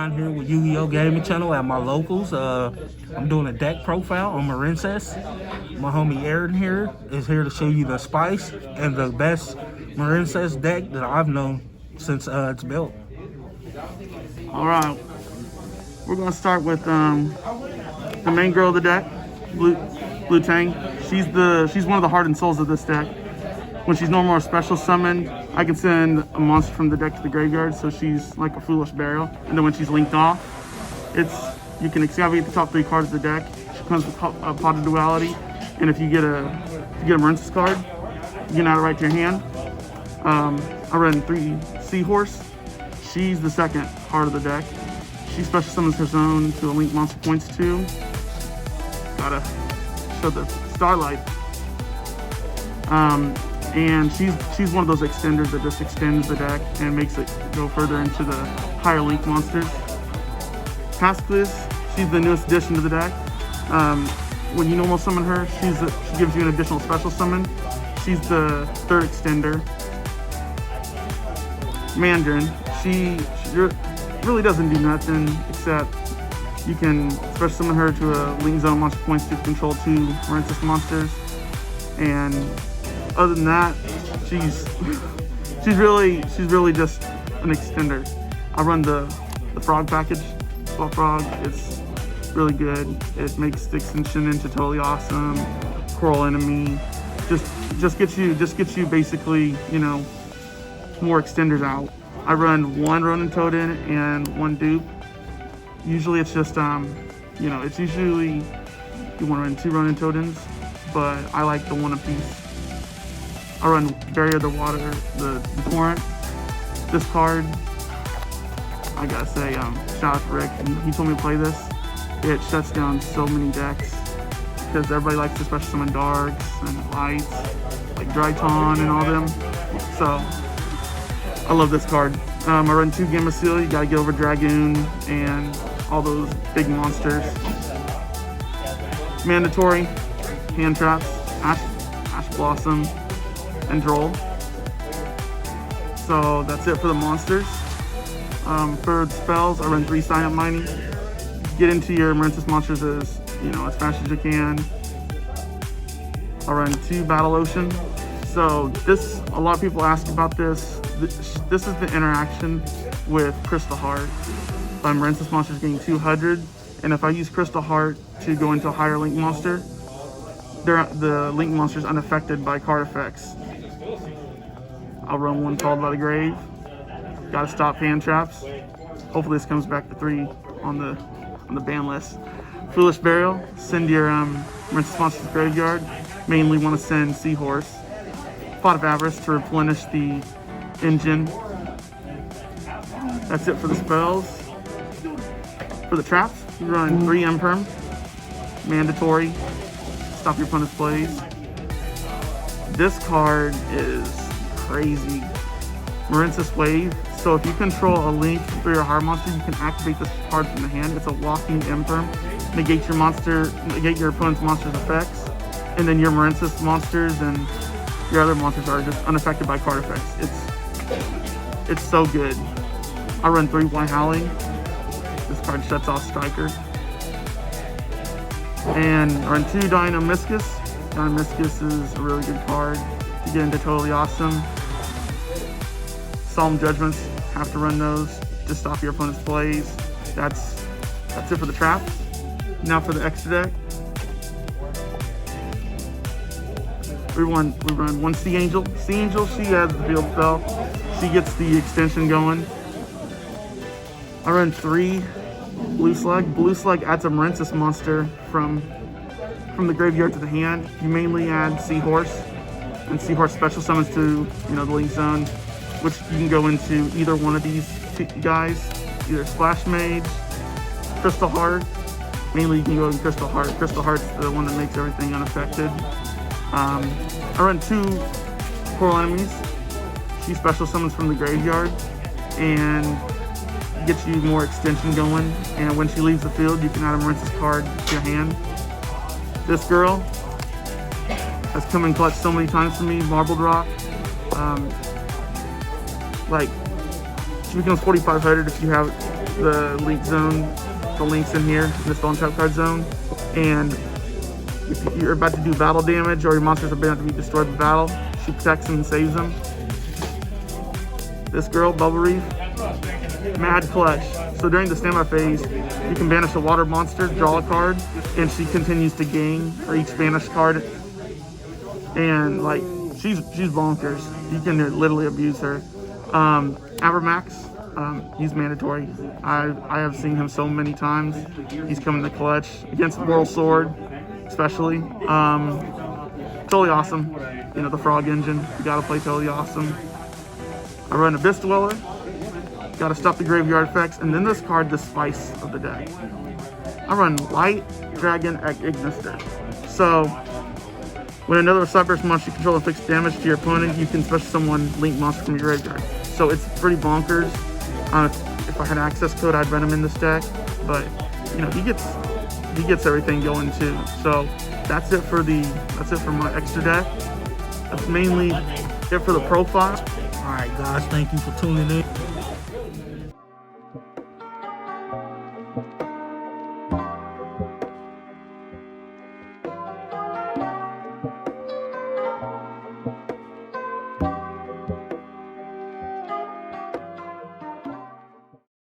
down here with Yugioh Gaming Channel at my locals. I'm doing a deck profile on marincess. My homie Aaron here is here to show you the spice and the best marincess deck that I've known since it's built. All right, we're gonna start with the main girl of the deck, Blue Tang. She's one of the heart and souls of this deck. When she's normal or special summoned, I can send a monster from the deck to the graveyard, so she's like a foolish burial. And then when she's linked off, you can excavate the top 3 cards of the deck. She comes with a Pot of Duality, and if you get a marincess card, you can add it right to your hand. I run 3 Seahorse. She's the second heart of the deck. She special summons her zone to a link monster points 2. Gotta show the Starlight. And she's one of those extenders that just extends the deck and makes it go further into the higher link monsters. Pasclis, she's the newest addition to the deck. When you normal summon her, she gives you an additional special summon. She's the 3rd extender. Mandarin, she really doesn't do nothing except you can special summon her to a link zone monster points to control 2 marincess monsters. And other than that, she's really just an extender. I run the frog package, Swap Frog. It's really good. It makes the extension into totally awesome. Coral Enemy, just gets you basically, you know, more extenders out. I run 1 Ronin Totem and 1 dupe. Usually it's just you know, it's usually you want to run 2 Ronin Totems, but I like the 1 apiece. I run Barrier the Water, the Torrent. This card, I gotta say, shout out to Rick. He told me to play this. It shuts down so many decks because everybody likes to special summon darks and lights, like Dryton and all them. So I love this card. I run 2 Gamma Seal. You gotta get over Dragoon and all those big monsters. Mandatory, Hand Traps, Ash Blossom, and Droll. So that's it for the monsters. For the spells, I run 3 Sign Up Mining. Get into your marincess monsters as fast as you can. I run 2 Battle Ocean. So a lot of people ask about this. This is the interaction with Crystal Heart. My marincess monsters gain 200, and if I use Crystal Heart to go into a higher link monster, the link monster is unaffected by card effects. I'll run 1 Called by the Grave. Gotta stop hand traps. Hopefully this comes back to 3 on the ban list. Foolish Burial. Send your marincess monsters to the graveyard. Mainly want to send Seahorse. Pot of Avarice to replenish the engine. That's it for the spells. For the traps, you run 3 Imperm. Mandatory. Stop your opponent's plays. This card is crazy. Marincess Wave. So if you control a link through your hard monster, you can activate this card from the hand. It's a walking Imperm. Negate your opponent's monster's effects. And then your marincess monsters and your other monsters are just unaffected by card effects. It's so good. I run 3 White Howling. This card shuts off Striker. And I run 2 Dynamiscus. Dynamiscus is a really good card to get into Totally Awesome. Solemn Judgments, have to run those to stop your opponent's plays. That's it for the traps. Now for the extra deck. We run 1 Sea Angel. Sea Angel, she has the field spell. She gets the extension going. I run 3 Blue Slug. Blue Slug adds a marincess monster from the graveyard to the hand. You mainly add Seahorse, and Seahorse special summons to the link zone, which you can go into either one of these 2 guys, either Splash Mage, Crystal Heart. Mainly you can go in Crystal Heart. Crystal Heart's the one that makes everything unaffected. I run 2 Coral Enemies. She special summons from the graveyard and gets you more extension going. And when she leaves the field, you can add a marincess card to your hand. This girl has come in clutch so many times for me. Marbled Rock. Like She becomes 4500 if you have the link zone, the links in here, in the spell and trap card zone. And if you're about to do battle damage or your monsters are about to be destroyed by battle, she protects them and saves them. This girl, Bubble Reef, mad clutch. So during the standby phase, you can banish a water monster, draw a card, and she continues to gain for each banished card. And like, she's bonkers. You can literally abuse her. Avermax, he's mandatory. I have seen him so many times. He's coming to clutch against Moral Sword, especially. Totally awesome. You know, the Frog Engine. You gotta play totally awesome. I run Abyss Dweller. Gotta stop the graveyard effects, and then this card, the spice of the deck. I run Light Dragon Ignister. So when another Cyberse monster you control inflicts damage to your opponent, you can special summon Link monster from your graveyard. So it's pretty bonkers. If I had access code, I'd run him in this deck, but you know, he gets everything going too. So that's it for my extra deck. That's mainly it for the profile. All right, guys, thank you for tuning in.